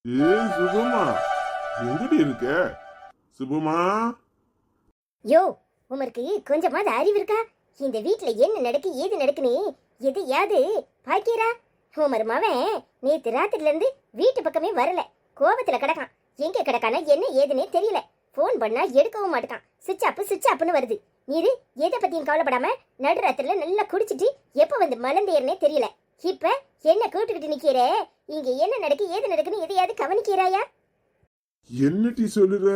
ஏய் சுபமா, எங்கடி இருக்க? சுபமா. யோ, உமருக்கு கொஞ்சமாவது அறிவு இருக்கா? இந்த வீட்ல என்ன நடக்கு ஏது நடக்குன்னு எதையாவது பாக்கிறா? உமர் மவன் நேத்து ராத்திரில இருந்து வீட்டு பக்கமே வரல. கோபத்துல கிடக்கான். எங்க கிடக்கானா என்ன ஏதுன்னே தெரியல. போன் பண்ணா எடுக்கவும் மாட்டான். சுவிட்ச் ஆப்னு வருது. நீரு எதை பத்தியும் கவலைப்படாம நடுராத்திரில நல்லா குடிச்சிட்டு எப்ப வந்து மலந்தேர்னே தெரியல. இப்ப என்ன கூட்டுக்கிட்டு நிக்கிற? இங்க என்ன நடக்கு ஏது நடக்குன்னு எதையாவது கவனிக்கிறாயா? என்னடி சொல்லுற?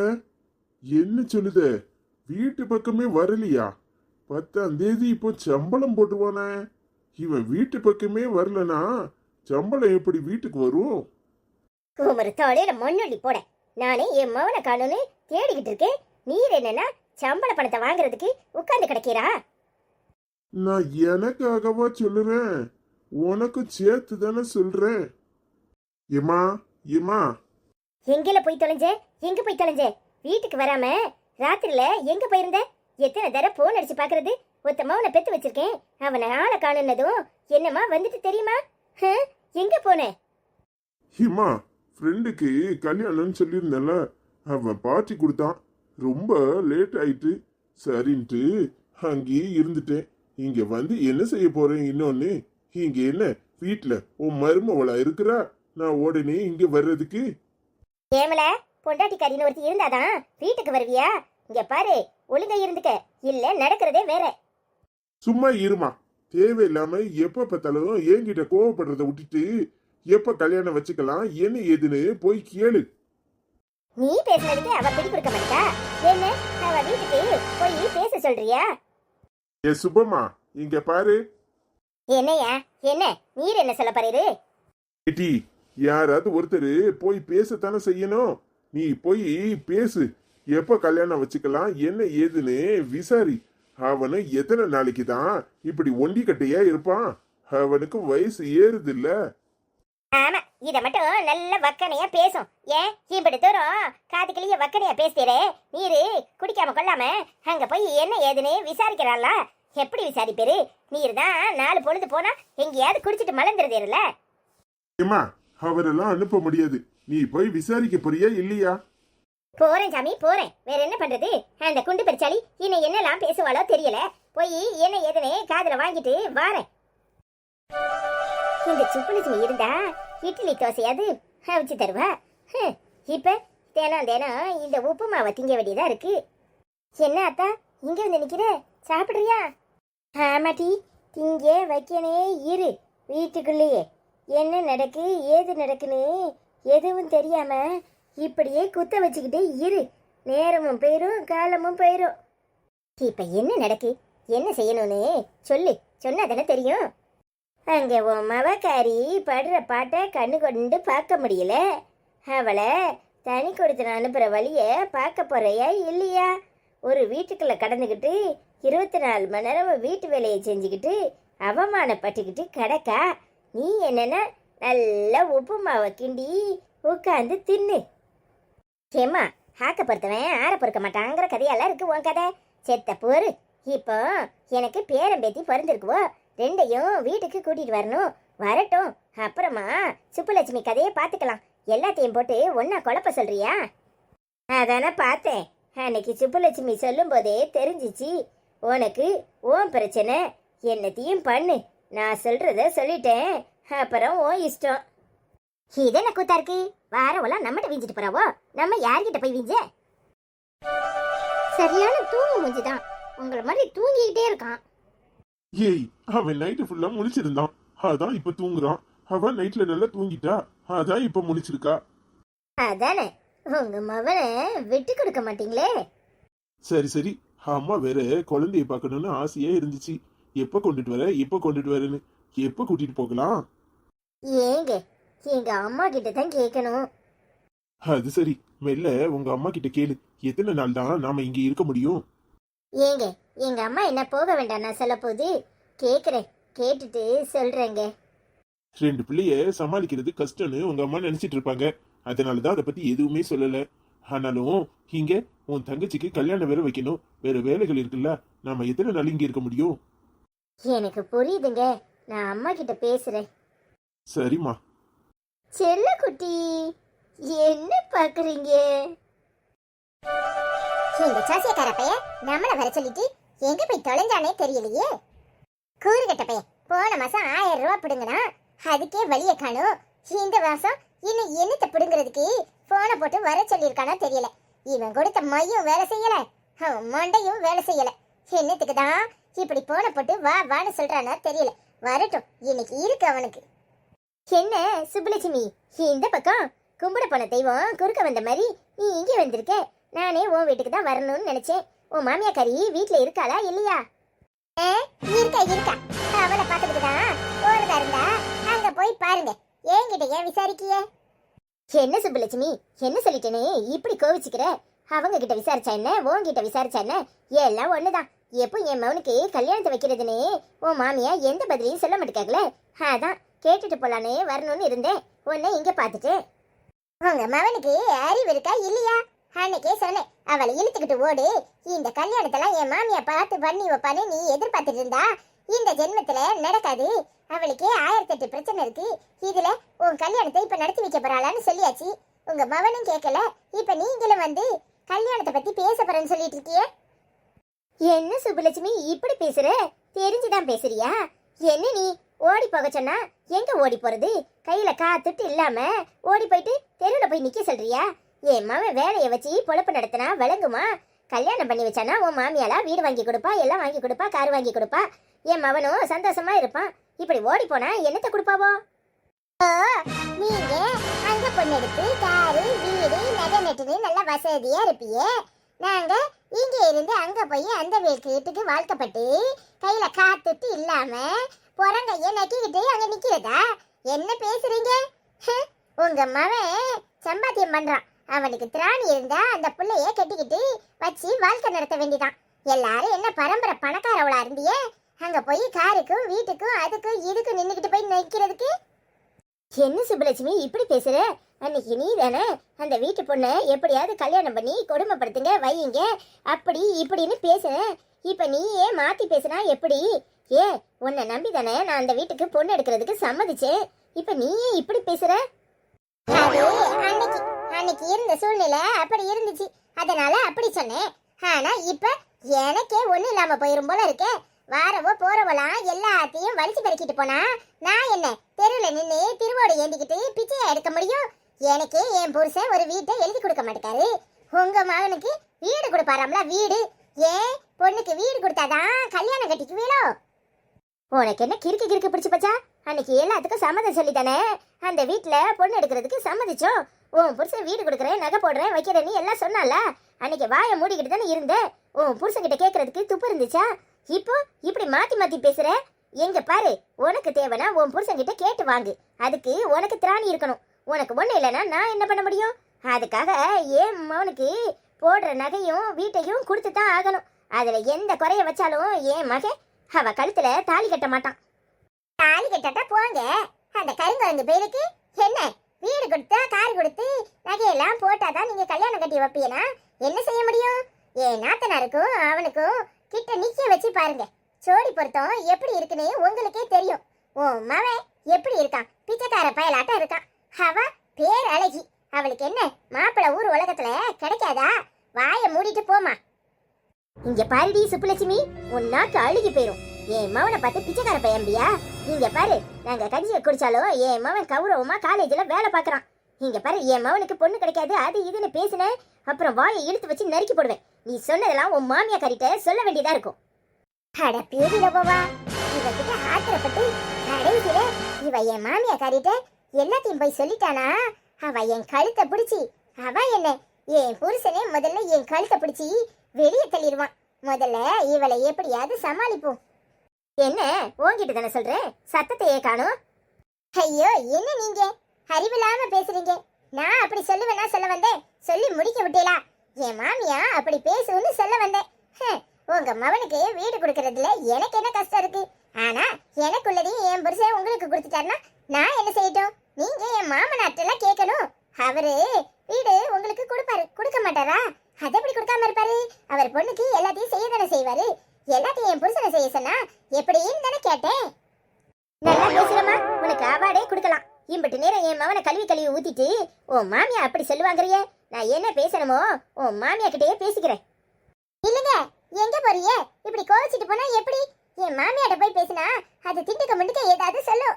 என்ன சொல்லுத? வீட்டு பக்கமே வரலையா? 10ஆம் தேதி இப்போ சம்பளம் போட்டுவானே. இவன் வீட்டு பக்கமே வரலனா சம்பளம் எப்படி வீட்டுக்கு வரும்? ஒரு தொலைல மண்ணொல்லி போட. நானே என் மவனை காணுன்னு தேடிக்கிட்டு இருக்கேன். நீர் என்னன்னா சம்பள பணத்தை வாங்குறதுக்கு உட்கார்ந்து கிடக்கிறா? நான் எனக்காகவா சொல்லுறேன், உனக்கு சேர்த்து தானே சொல்றேன். ஏமா ஏமா, எங்கல போய் தொலைஞ்ச? எங்க போய் தொலைஞ்ச? வீட்டுக்கு வராம ராத்திரில எங்க போயிருந்த? எத்தனை தடவை போன் அடிச்சு பாக்குறது? ஒத்த மவனை பெத்து வச்சிருக்கேன். அவனை ஆளை காணுனதும் என்னமா வந்துட்டு தெரியுமா? எங்க போன? ஏமா, ஃப்ரெண்டுக்கு கல்யாணம்னு சொல்லியிருந்தேன்ல, அவன் பார்ட்டி கொடுத்தான். ரொம்ப லேட் ஆயிட்டு சரின்ட்டு அங்கேயே இருந்துட்டேன். இங்க வந்து என்ன செய்ய போறேன்? இன்னொன்னு, இங்க என்ன வீட்டுல உன் மருமவளா இருக்கிறா? நான் உடனே இங்க வர்றதுக்கு ஏமல பொண்டாட்டிக்காரின்னு ஒருத்தி இருந்தாதான் வீட்டுக்கு வருவியா? இங்க பாரு, ஒழுங்கா இருந்துக்க, இல்ல நடக்கிறதே வேற. சும்மா இருமா. தேவையில்லாம எப்ப பார்த்தாலும் என்கிட்ட கோவப்படுறத விட்டுட்டு எப்ப கல்யாணம் வச்சுக்கலாம் என்ன ஏதுன்னு போய் கேளு. நீ பேசுனதுக்கு அவ பிடி கொடுக்க மாட்டா? என்ன அவ வீட்டுக்கு போய் பேச சொல்றியா? ஏ சுபமா, இங்க பாரு. என்னையா என்ன நீர் என்ன சொல்ல பாரு? ஏட்டி, யாராவது ஒருத்தர் போய் பேசத்தானே செய்யணும். நீ போய் பேசு. எப்ப கல்யாணம் வச்சுக்கலாம் என்ன ஏதுன்னு விசாரி. அவனு எத்தனை நாளைக்கு தான் இப்படி ஒண்டி கட்டையா இருப்பான்? அவனுக்கு வயசு ஏறுது இல்ல. ஆமா, இத மட்டும் நல்ல வக்கனையா பேசும். ஏன் இப்படி தூரம் காதுக்கிளிய வக்கனையா பேசுறே? நீரு குடிக்காம கொள்ளாம அங்க போய் என்ன ஏதுன்னு விசாரிக்கிறாளா? எப்படி விசாரிப்பேரு? நீர் தான் 4 பொழுது போனா எங்கேயாவது குடிச்சிட்டு மலர்ந்துருதேருல. ஏமா, அவரெல்லாம் அனுப்ப முடியாது. நீ போய் விசாரிக்க போறியா இல்லையா? போறேன் சாமி, போறேன். வேற என்ன பண்றது? அந்த குண்டு பெருச்சாளி இன்னும் என்னெல்லாம் பேசுவாளோ தெரியல. போய் என்ன ஏதுன்னு காதுல வாங்கிட்டு வாரேன். இந்த சுப்புலட்சுமி இருந்தா இட்லி தோசையாவது அவிச்சு தருவா. இப்ப தினம் இந்த உப்பு மாவை திங்க வேண்டியதா இருக்கு. என்ன அத்தா இங்க வந்து நிக்கிற? சாப்பிடுறியா? ஆமாட்டி, திங்க வைக்கனே இரு. வீட்டுக்குள்ளேயே என்ன நடக்கு ஏது நடக்குன்னு எதுவும் தெரியாம இப்படியே குத்த வச்சுக்கிட்டே இரு. நேரமும் போயிரும், காலமும் போயிரும். இப்ப என்ன நடக்கு, என்ன செய்யணும்னு சொல்லு. சொன்னாதானே தெரியும். அங்க உன் மவக்காரி படுற பாட்டை கண்ணு கொண்டு பார்க்க முடியல. அவளை தனி கொடுத்து அனுப்புற வழிய பார்க்க போறியா இல்லையா? ஒரு வீட்டுக்குள்ள கடந்துக்கிட்டு 24 மணி நேரம் வீட்டு வேலையை செஞ்சுக்கிட்டு அவமானப்பட்டுக்கிட்டு கிடக்கா. நீ என்னன்னா நல்லா உப்பு மாவை கிண்டி உட்காந்து தின்னு. ஏம்மா, ஆக்க பொறுத்தவன் ஆற பொறுக்க மாட்டாங்கிற கதையெல்லாம் இருக்கு உன் கதை. செத்த போரு. இப்போ எனக்கு பேரன் பேத்தி பிறந்திருக்குவோ, 2யும் வீட்டுக்கு கூட்டிட்டு வரணும். வரட்டும், அப்புறமா சுப்புலட்சுமி கதையை பார்த்துக்கலாம். எல்லாத்தையும் போட்டு ஒன்னா குழப்ப சொல்றியா? அதானே பார்த்தேன். அன்னைக்கு சுப்புலட்சுமி சொல்லும் போதே தெரிஞ்சிச்சு உனக்கு ஓன் பிரச்சனை. என்னத்தையும் பண்ணு, நான் சொல்றத சொல்லிட்டேன். அப்புறம் ஓ இஷ்டம். இதென்ன கூத்தா இருக்கு? வாரவெல்லாம் நம்மகிட்ட வீஞ்சிட்டு போறாவோ? நம்ம யார்கிட்ட போய் வீஞ்ச? சரியான தூங்கு மூஞ்சிதான். உங்களை மாதிரி தூங்கிக்கிட்டே இருக்கான். ஏய், அவன் நைட்டு ஃபுல்லா முழிச்சிருந்தான், அதான் இப்ப தூங்குறான். அவன் நைட்ல நல்லா தூங்கிட்டா, அதான் இப்ப முழிச்சிருக்கா. அதானே, உங்க மவனை விட்டு கொடுக்க மாட்டீங்களே. சரி சரி, அம்மா வேற குழந்தைய பார்க்கணும்னு ஆசையா இருந்துச்சு. எப்ப கொண்டுட்டு வரேன்னு எப்ப கூட்டிட்டு போகலாம்? ஏங்க, எங்க அம்மா கிட்ட தான் கேட்கணும். அது சரி, மெல்ல உங்க அம்மா கிட்ட கேளு. எத்தனை நாள் தான் நாம இங்க இருக்க முடியும்? ஏங்க, எங்க அம்மா என்ன போக வேண்டாம் நான் சொல்ல போது கேக்குறேன். கேட்டுட்டு சொல்றேங்க. 2 பிள்ளைய சமாளிக்கிறது கஷ்டம்னு உங்க அம்மா நினைச்சிட்டு இருப்பாங்க. அதனாலதான் அதை பத்தி எதுவுமே சொல்லல. ஆனாலும் இங்க உன் தங்கச்சிக்கு கல்யாணம் வேற வைக்கணும், வேற வேலைகள் இருக்குல்ல. நாம எத்தனை நாள் இங்க இருக்க முடியும்? எனக்கு புரியுதுங்க, நான் அம்மா கிட்ட பேசுறேன். சரிம்மா. செல்ல குட்டி, என்ன பாக்குறீங்க? இந்த சாசியக்கார பையன் நம்மள வர சொல்லிட்டு எங்க போய் தொலைஞ்சானே தெரியலையே. கூறுகட்ட பையன் போன மாசம் 1000 ரூபாய் பிடுங்கனா அதுக்கே வழிய காணும். இந்த மாசம் இன்னும் என்னத்தை பிடுங்கிறதுக்கு போனை போட்டு வர சொல்லியிருக்கானா தெரியல. இவன் கொடுத்த மையும் வேலை செய்யல, அவன் மண்டையும் வேலை செய்யல. என்னத்துக்கு தான் இப்படி போனை போட்டு வா வான்னு சொல்றானா தெரியல. வரட்டும், இன்னைக்கு இருக்கு அவனுக்கு. என்ன சுப்புலட்சுமி, இந்த பக்கம் கும்பிட போன தெய்வம் குறுக்க வந்த மாதிரி நீ இங்கே வந்திருக்க. நானே உன் வீட்டுக்கு தான் வரணும்னு நினைச்சேன். உன் மாமியாக்காரி வீட்டுல இருக்காளா இல்லையா? இருக்கா இருக்கா, அவளை பாத்துக்கிட்டு தான் போறதா இருந்தா அங்க போய் பாருங்க. என்கிட்ட ஏன் விசாரிக்கிய? என்ன சுப்புலட்சுமி, என்ன சொல்லிட்டேனே இப்படி கோவிச்சுக்கிற? அவங்க கிட்ட விசாரிச்சா என்ன, உன்கிட்ட விசாரிச்சா என்ன, எல்லாம் ஒண்ணுதான். எப்போ என் மவனுக்கு கல்யாணத்தை வைக்கிறதுனே உன் மாமியா எந்த பதிலையும் சொல்ல மாட்டேக்காங்களே. அதான் கேட்டுட்டு போலானே வரணும்னு இருந்தேன். உன்னை இங்க பாத்துட்டு. உங்க மவனுக்கு அறிவு இருக்கா இல்லையா? அன்னைக்கே சொன்னேன், அவளை இழுத்துக்கிட்டு ஓடு. இந்த கல்யாணத்தெல்லாம் என் மாமியா பார்த்து பண்ணி வைப்பான்னு நீ எதிர்பார்த்துட்டு இருந்தா இந்த ஜென்மத்துல நடக்காது. அவளுக்கு 1008 பிரச்சனை இருக்கு. இதுல உன் கல்யாணத்தை இப்ப நடத்தி வைக்க போறாளான்னு சொல்லியாச்சு. உங்க மவனும் கேட்கல. இப்ப நீங்களும் வந்து கல்யாணத்தை பத்தி பேச போறேன்னு சொல்லிட்டு இருக்கியே. என்ன சுப்புலட்சுமி இப்படி பேசுற? தெரிஞ்சுதான் பேசுறியா? என்ன நீ ஓடி போக சொன்னா எங்க ஓடி போறது? கையில காத்துட்டு இல்லாம ஓடி போயிட்டு தெருவில் போய் நிக்க சொல்றியா? என் மாமன் வேலையை வச்சு பொழப்பு நடத்தினா விளங்குமா? கல்யாணம் பண்ணி வச்சானா உன் மாமியாலா வீடு வாங்கி கொடுப்பா, எல்லாம் வாங்கி கொடுப்பா, கார் வாங்கி கொடுப்பா. என் மவனும் சந்தோஷமா இருப்பான். இப்படி ஓடி போனா என்னத்தை கொடுப்பாவோ? நீங்க அங்க பொண்ணு எடுத்து காரு வீடு நகை நட்டுன்னு நல்ல வசதியா இருப்பியே. நாங்க இங்க இருந்து அங்க போய் அந்த வீட்டுக்கு வாழ்க்கப்பட்டு கையில காத்துட்டு இல்லாம புறங்கைய நக்கிக்கிட்டு அங்க நிக்கிறதா? என்ன பேசுறீங்க? உங்க மவன் சம்பாத்தியம் பண்றான். அவனுக்கு திராணி இருந்தா அந்த புள்ளைய கட்டிக்கிட்டு வச்சு வாழ்க்கை நடத்த வேண்டிதான். எல்லாரும் என்ன பரம்பரை பணக்காரவளா இருந்தியே? அங்க போய் காருக்கும் வீட்டுக்கும் அதுக்கும் இதுக்கும் நின்னுக்கிட்டு போய் நிக்கிறதுக்கு. என்ன சுப்புலட்சுமி இப்படி பேசுற? அன்னைக்கு நீ தானே அந்த வீட்டு பொண்ணை எப்படியாவது கல்யாணம் பண்ணி கொடுமைப்படுத்துங்க வையுங்க அப்படி இப்படின்னு பேசுனேன். இப்ப நீயே மாத்தி பேசுனா எப்படி? உன்னை நம்பி தானே நான் அந்த வீட்டுக்கு பொண்ணு எடுக்கிறதுக்கு சம்மதிச்சேன். இப்ப நீயே இப்படி பேசுற? அன்னைக்கு இருந்த சூழ்நிலை அப்படி இருந்துச்சு, அதனால அப்படி சொன்னேன். ஆனா இப்ப எனக்கே ஒண்ணு இல்லாம போயிரும் போல இருக்கே. வாரவோ போறவெல்லாம் எல்லாத்தையும் வலிச்சு பெருக்கிட்டு போனா நான் என்ன தெருவில் நின்று திருவோடு ஏந்திக்கிட்டு பிச்சையா எடுக்க முடியும்? எனக்கே என் புருஷன் ஒரு வீட்டை எழுதி கொடுக்க மாட்டேக்காரு. உங்க மகனுக்கு வீடு கொடுப்பாராம்ல, வீடு. ஏன் பொண்ணுக்கு வீடு கொடுத்தாதான் கல்யாணம் கட்டிக்குவீளோ? உனக்கு என்ன கிறுக்கு கிறுக்கு பிடிச்சு பச்சா? அன்னைக்கு எல்லாத்துக்கும் சம்மதம் சொல்லித்தானே அந்த வீட்டுல பொண்ணு எடுக்கிறதுக்கு சம்மதிச்சோம். உன் புருஷன் வீடு கொடுக்குறேன், நகை போடுறேன், வைக்கிறேன்னு எல்லாம் சொன்னால. அன்னைக்கு வாயை மூடிக்கிட்டு தானே இருந்தேன். உன் புருஷன் கிட்ட கேட்கறதுக்கு துப்பு இருந்துச்சா? இப்போ இப்படி மாத்தி மாத்தி பேசுற. எங்க பாரு, உனக்கு தேவைன்னா உன் புருஷன் கிட்ட கேட்டு வாங்கு. அதுக்கு உனக்கு திராணி இருக்கணும். உனக்கு ஒண்ணு இல்லைன்னா நான் என்ன பண்ண முடியும்? அதுக்காக என் மகனுக்கு போடுற நகையும் வீட்டையும் கொடுத்து தான் ஆகணும். அதுல எந்த குறைய வச்சாலும் என் மகன் அவ கழுத்துல தாலி கட்ட மாட்டான். தாலி கட்டட்டா போங்க. அந்த கருங்குழந்தை பேருக்கு என்ன வீடு கொடுத்தா கார் கொடுத்து நகையெல்லாம் போட்டாதான் நீங்க கல்யாணம் கட்டி வைப்பீனா? என்ன செய்ய முடியும்? என் நாத்தனாருக்கும் அவனுக்கும் கிட்ட நிக்க வச்சு பாருங்க. ஜோடி பொருத்தம் எப்படி இருக்குன்னு உங்களுக்கே தெரியும். உன் மவன் எப்படி இருக்கான்? பிச்சைக்கார பயலாட்டம் இருக்கான். அவ பேர் அழகி. அவளுக்கு என்ன மாப்பிள்ளை ஊர் உலகத்துல கிடைக்காதா? வாய மூடிட்டு போமா. இங்க பாருடி சுப்புலட்சுமி, உன் நாக்கு அழுகி போயிரும். என் மவனை பார்த்து பிச்சைக்கார பையன்பியா? இங்க பாரு, நாங்க கஞ்சியை குடிச்சாலும் என் மவன் கௌரவமா காலேஜ்ல வேலை பாக்குறான். இங்க பாரு, என் மவனுக்கு பொண்ணு கிடைக்காது அது இதுன்னு பேசுன அப்புறம் வாயை இழுத்து வச்சு நறுக்கி போடுவேன். நீ சொன்னதெல்லாம் உன் மாமியா கறிட்ட சொல்ல வேண்டியதா இருக்கும். அட பேரில போவா, இவகிட்ட ஆத்திரப்பட்டு கடைசியில இவ என் மாமியா கறிட்ட எல்லாத்தையும் போய் சொல்லிட்டானா? அவ என் கழுத்தை பிடிச்சி அவ என்ன என் புருஷனே முதல்ல என் கழுத்தை பிடிச்சி வெளியே தள்ளிடுவான். முதல்ல இவளை எப்படியாவது சமாளிப்போம். என்ன உன்கிட்ட தானே சொல்றேன், சத்தத்தையே காணும். ஐயோ என்ன நீங்க அறிவில்லாம பேசுறீங்க. நான் அப்படி சொல்லுவேன்னா சொல்ல வந்தேன், சொல்லி முடிக்க விட்டீங்களா? என் மாமியா அப்படி பேசுன்னு சொல்ல வந்தேன். உங்க மவனுக்கு வீடு கொடுக்கறதுல எனக்கு என்ன கஷ்டம் இருக்கு? ஆனா எனக்குள்ளதையும் என் புருஷன் உங்களுக்கு கொடுத்துட்டாருன்னா நான் என்ன செய்யட்டும்? நீங்க என் மாமனாட்டெல்லாம் கேட்கணும். அவரு வீடு உங்களுக்கு கொடுப்பாரு, கொடுக்க மாட்டாரா? அதை எப்படி கொடுக்காம இருப்பாரு? அவர் பொண்ணுக்கு எல்லாத்தையும் செய்ய தானே செய்வாரு. எல்லாத்தையும் என் புருஷனை செய்ய சொன்னா எப்படின்னு தானே கேட்டேன். நல்லா பேசுறமா, உனக்கு அவார்டே கொடுக்கலாம். இம்பட்டு நேரம் என் மவனை கழுவி ஊத்திட்டு உன் மாமியா அப்படி சொல்லுவாங்கறியே. நான் என்ன பேசணுமோ உன் மாமியா கிட்டயே பேசிக்கிறேன். இல்லங்க, எங்க போறீங்க? இப்படி கோவிச்சிட்டு போனா எப்படி? என் மாமியாட்ட போய் பேசினா அது திண்டுக்க முண்டுக்க ஏதாவது சொல்லும்.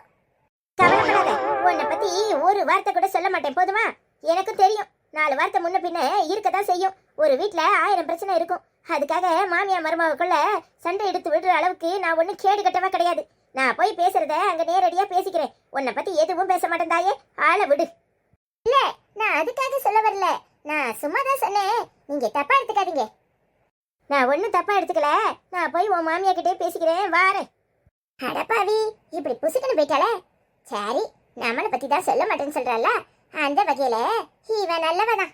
கவலைப்படாத, உன்னை பத்தி ஒரு வார்த்தை கூட சொல்ல மாட்டேன், போதுமா? எனக்கும் தெரியும், 4 வார்த்தை முன்ன பின்ன இருக்கதான் செய்யும். ஒரு வீட்ல 1000 பிரச்சனை இருக்கும். அதுக்காக மாமியா மருமகளுக்குள்ள சண்டை எடுத்து விடுற அளவுக்கு நான் ஒன்றும் கேடு கட்டவா கிடையாது. நான் போய் பேசுறத அங்க நேரடியா பேசிக்கிறேன். உன்னை பத்தி எதுவும் பேச மாட்டேன் தாயே, ஆளை விடு. இல்ல, நான் அதுக்காக சொல்ல வரல, நான் சும்மா தான் சொன்னேன். நீங்க தப்பா எடுத்துக்காதீங்க. நான் ஒன்றும் தப்பா எடுத்துக்கல. நான் போய் உன் மாமியா கிட்டே பேசிக்கிறேன், வாரேன். அடப்பாவி, இப்படி புசுக்குன்னு போயிட்டாலே. சரி, நம்மளை பத்தி தான் சொல்ல மாட்டேன்னு சொல்றல்ல, அந்த வகையில இவன் நல்லவதான்.